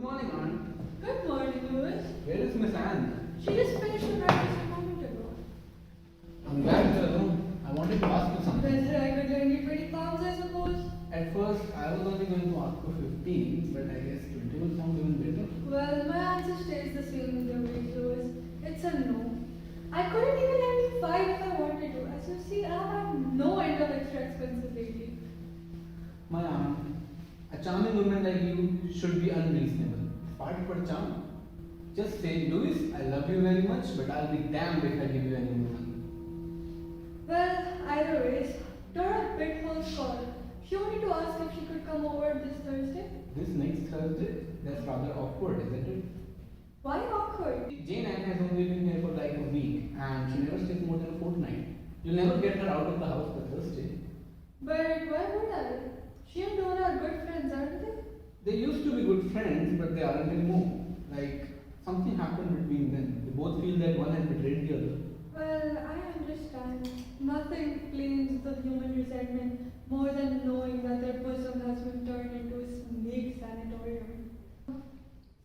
morning, Aunt. Good morning, Louis. Where is Miss Anne? She just finished her breakfast a moment ago. I'm glad you're alone. I wanted to ask you something. Whether I could lend you 20 pounds, I suppose. At first, I was only going to ask for 15, but I guess 20 will sound even better. Well, my answer stays the same in the week, Louis. It's a no. I couldn't even lend you 5 if I wanted to. As you see, I have no end of extra expenses lately. My aunt, a charming woman like you should be unreasonable. Part of her charm. Just say, Louis, I love you very much, but I'll be damned if I give you any more money. Well, either ways, Dora Bithole's called. She wanted to ask if she could come over this Thursday. This next Thursday? That's rather awkward, isn't it? Why awkward? Jane Anne has only been here for like a week, and she never stays more than a fortnight. You'll never get her out of the house by Thursday. But why would I? She and Dora are good friends, aren't they? They used to be good friends, but they aren't anymore. Like, something happened between them. They both feel that one has betrayed the other. Well, I understand. Nothing claims the human resentment more than knowing that their bosom has been turned into a snake sanatorium.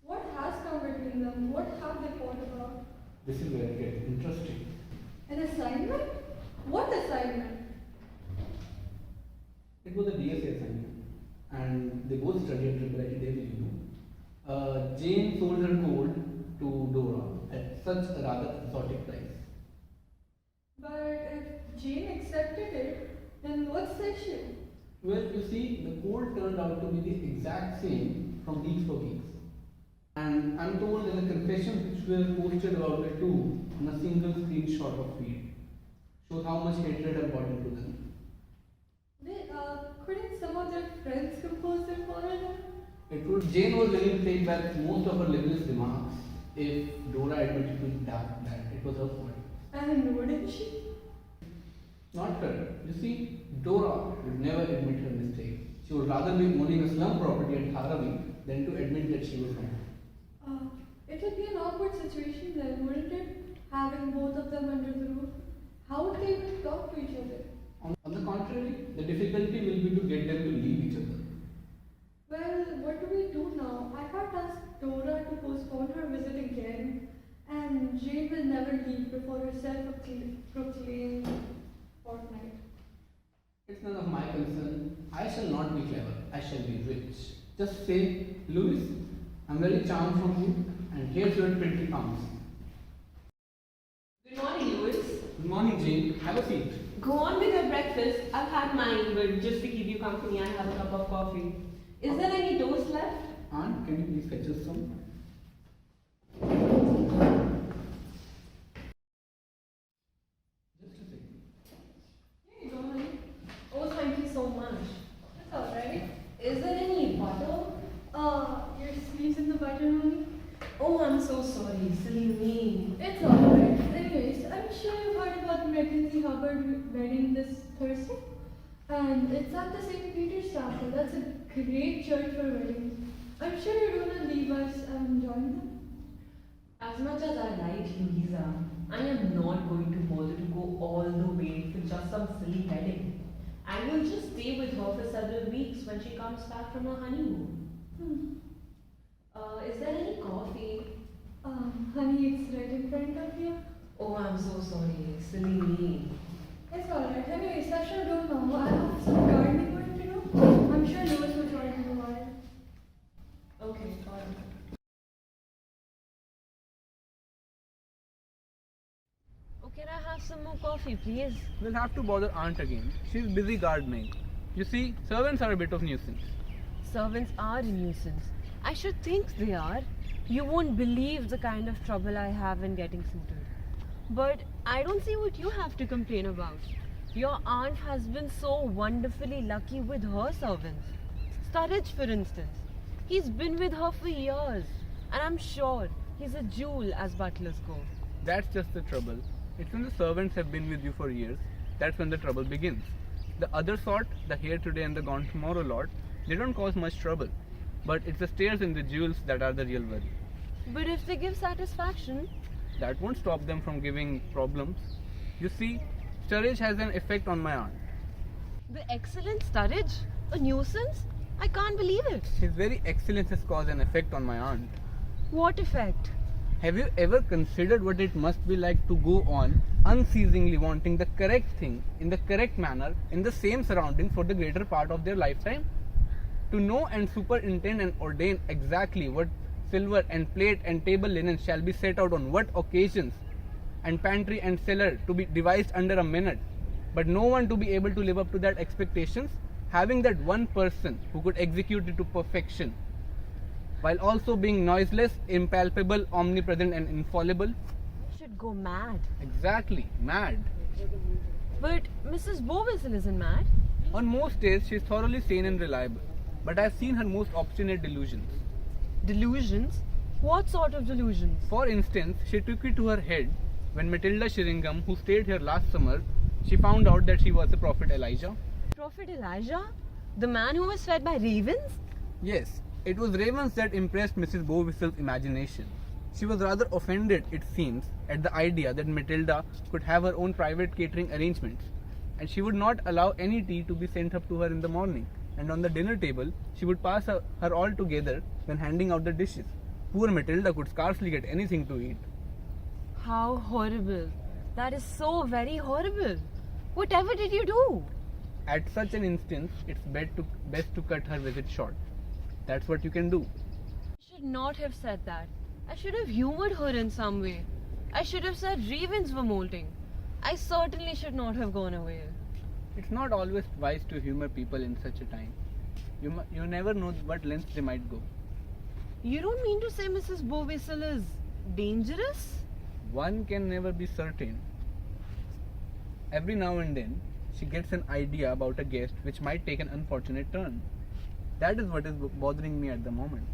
What has come between them? What have they fought about? This is where it gets interesting. An assignment? What assignment? It was a DSA assignment, and they both studied at Triple IT Daily, you know. Jane sold her code to Dora at such a rather exotic price. But if Jane accepted it, then what's the issue? Well, you see, the code turned out to be the exact same from weeks for weeks. And I'm told there's a confession which were posted about it too on a single screenshot of feed. Shows how much hatred had got into them. Couldn't some of their friends compose them for her? Jane was willing to take back most of her libelous remarks if Dora admitted to that it was her fault. And wouldn't she? Not her. You see, Dora would never admit her mistake. She would rather be owning a slum property at Dharavi than to admit that she was wrong. It would be an awkward situation then, wouldn't it? Having both of them under the roof. How would they even talk to each other? On the contrary, the difficulty will be to get them to leave each other. Well, what do we do now? I can't ask Dora to postpone her visit again, and Jane will never leave before her self-proclaimed fortnight. It's none of my concern. I shall not be clever. I shall be rich. Just say, Louis, I'm very charmed from you, and here's your 20 pounds. Good morning, Louis. Good morning, Jane. Have a seat. Go on with your breakfast. I've had mine, but just to keep you company, I have a cup of coffee. Is there any toast left? Aunt, can you please fetch us some? Just a second. Here you go, honey. Oh, thank you so much. It's alright. Is there any butter? Your sleeves in the button, honey? Oh, I'm so sorry. Silly me. It's alright. Anyways, I'm sure you've heard about the Mackenzie Hubbard wedding this Thursday. And it's at the St. Peter's Chapel. That's a great church for weddings. I'm sure you're going to leave us and join them. As much as I like Louisa, I am not going to bother to go all the way for just some silly wedding. I will just stay with her for several weeks when she comes back from her honeymoon. Is there any coffee? Honey, it's right in front of you. Oh, I'm so sorry. Silly me. It's alright. Anyways, I sure don't know. I have some gardening work to do. I'm sure Louis will join in a while. Okay, fine. Oh, can I have some more coffee, please? We'll have to bother Aunt again. She's busy gardening. You see, servants are a bit of nuisance. Servants are a nuisance. I should think they are. You won't believe the kind of trouble I have in getting suited. But I don't see what you have to complain about. Your aunt has been so wonderfully lucky with her servants. Sturridge, for instance. He's been with her for years. And I'm sure he's a jewel as butlers go. That's just the trouble. It's when the servants have been with you for years, that's when the trouble begins. The other sort, the here today and the gone tomorrow lot, they don't cause much trouble. But it's the stairs and the jewels that are the real worry. But if they give satisfaction, that won't stop them from giving problems. You see, Sturridge has an effect on my aunt. the excellent Sturridge? A nuisance? I can't believe it. His very excellence has caused an effect on my aunt. What effect? Have you ever considered what it must be like to go on unceasingly wanting the correct thing in the correct manner in the same surroundings for the greater part of their lifetime? To know and superintend and ordain exactly what silver and plate and table linen shall be set out on what occasions, and pantry and cellar to be devised under a minute, but no one to be able to live up to that expectations, having that one person who could execute it to perfection, while also being noiseless, impalpable, omnipresent and infallible? I should go mad. Exactly, mad. But Mrs. Bovison isn't mad. On most days she is thoroughly sane and reliable, but I have seen her most obstinate delusions. Delusions? What sort of delusions? For instance, she took it to her head when Matilda Sheringham, who stayed here last summer, she found out that she was the Prophet Elijah. Prophet Elijah? The man who was fed by ravens? Yes, it was ravens that impressed Mrs. Bovissel's imagination. She was rather offended, it seems, at the idea that Matilda could have her own private catering arrangements, and she would not allow any tea to be sent up to her in the morning, and on the dinner table she would pass her all together when handing out the dishes. Poor Matilda could scarcely get anything to eat. How horrible. That is so very horrible. Whatever did you do? At such an instance, it's best to cut her visit short. That's what you can do. I should not have said that. I should have humored her in some way. I should have said ravens were molting. I certainly should not have gone away. It's not always wise to humor people in such a time. You never know what lengths they might go. You don't mean to say Mrs. Bovissel is dangerous? One can never be certain. Every now and then, she gets an idea about a guest which might take an unfortunate turn. That is what is bothering me at the moment.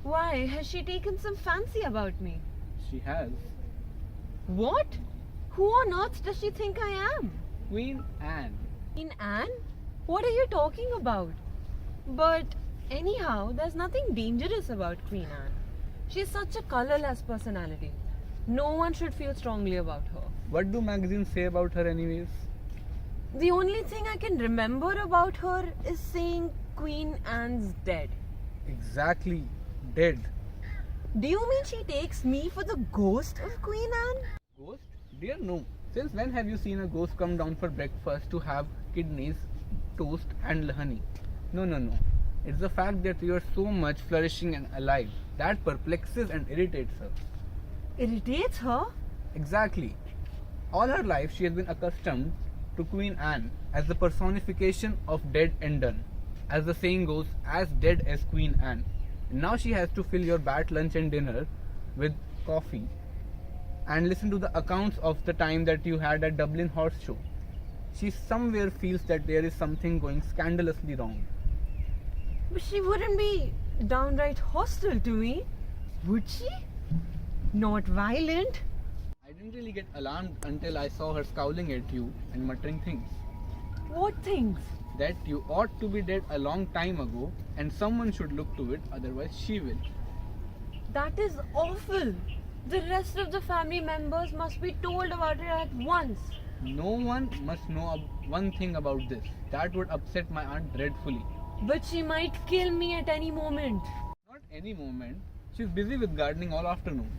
Why, has she taken some fancy about me? She has. What? Who on earth does she think I am? Queen Anne. Queen Anne? What are you talking about? But anyhow, there's nothing dangerous about Queen Anne. She's such a colorless personality. No one should feel strongly about her. What do magazines say about her anyways? The only thing I can remember about her is saying Queen Anne's dead. Exactly. Dead. Do you mean she takes me for the ghost of Queen Anne? Ghost? Dear no. Since when have you seen a ghost come down for breakfast to have kidneys, toast and honey? No. It's the fact that you are so much flourishing and alive that perplexes and irritates her. Irritates her? Exactly. All her life she has been accustomed to Queen Anne as the personification of dead and done. As the saying goes, as dead as Queen Anne. And now she has to fill your bat lunch and dinner with coffee and listen to the accounts of the time that you had at Dublin Horse Show. She somewhere feels that there is something going scandalously wrong. But she wouldn't be downright hostile to me, would she? Not violent. I didn't really get alarmed until I saw her scowling at you and muttering things. What things? That you ought to be dead a long time ago and someone should look to it, otherwise she will. That is awful. The rest of the family members must be told about it at once. No one must know one thing about this. That would upset my aunt dreadfully. But she might kill me at any moment. Not any moment. She's busy with gardening all afternoon.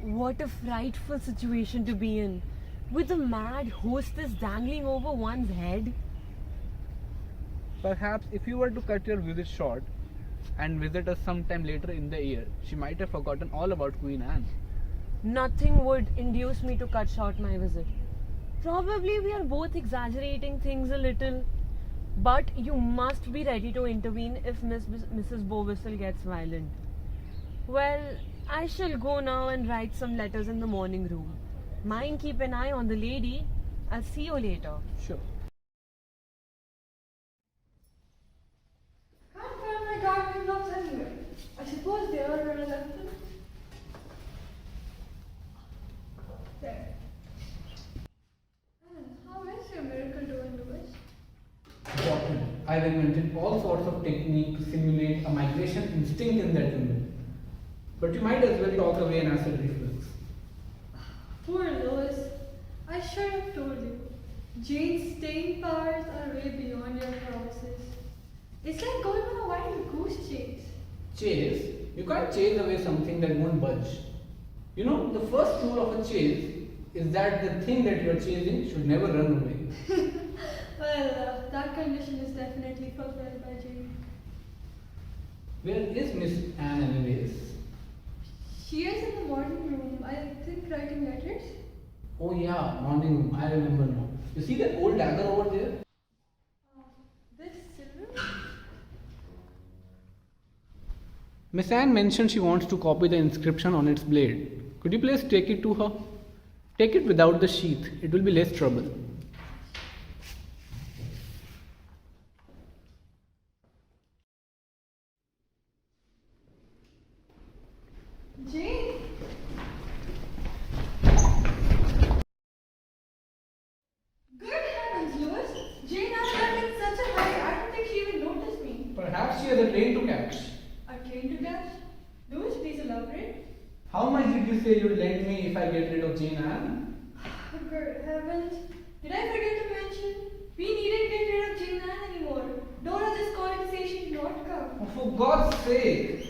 What a frightful situation to be in, with a mad hostess dangling over one's head. Perhaps if you were to cut your visit short and visit us sometime later in the year, she might have forgotten all about Queen Anne. Nothing would induce me to cut short my visit. Probably we are both exaggerating things a little, but you must be ready to intervene if Mrs. Bovissel gets violent. Well, I shall go now and write some letters in the morning room. Mind keep an eye on the lady. I'll see you later. Sure. Can't find my gardening gloves anywhere. I suppose they are where I left them. There. How is your miracle doing, Louis? Important. I've invented all sorts of techniques to simulate a migration instinct in that woman. But you might as well talk away an acid reflux. Poor Lois. I should have told you. Jane's staying powers are way beyond your promises. It's like going on a wild goose chase. Chase? You can't chase away something that won't budge. You know, the first rule of a chase is that the thing that you are chasing should never run away. Well, that condition is definitely fulfilled by Jane. Where is Miss Anne anyways? She is in the morning room, I think writing letters. Oh yeah, morning room, I remember now. You see that old dagger over there? This silver? Miss Anne mentioned she wants to copy the inscription on its blade. Could you please take it to her? Take it without the sheath, it will be less trouble. Jane! Good heavens, Louis! Jane has left in such a hurry, I don't think she even noticed me. Perhaps she has a train to catch. A train to catch? Louis, please elaborate. How much did you say you'd lend me if I get rid of Jane Anne? Good heavens. Did I forget to mention? We needn't get rid of Jane Anne anymore. Don't let this conversation not come. Oh, for God's sake!